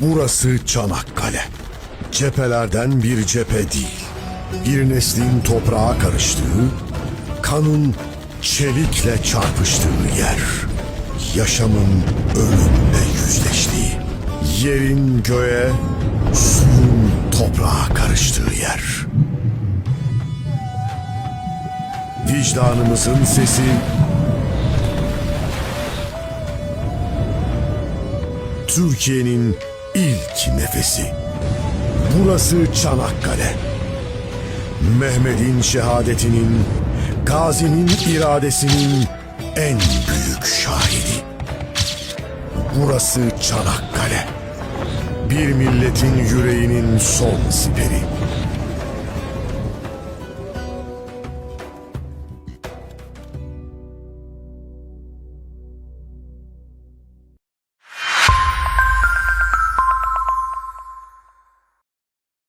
Burası Çanakkale. Cephelerden bir cephe değil. Bir neslin toprağa karıştığı, kanın çelikle çarpıştığı yer. Yaşamın ölümle yüzleştiği, yerin göğe, suyun toprağa karıştığı yer. Vicdanımızın sesi, Türkiye'nin ilk nefesi. Burası Çanakkale. Mehmet'in şehadetinin, Gazi'nin iradesinin en büyük şahidi. Burası Çanakkale. Bir milletin yüreğinin son siperi.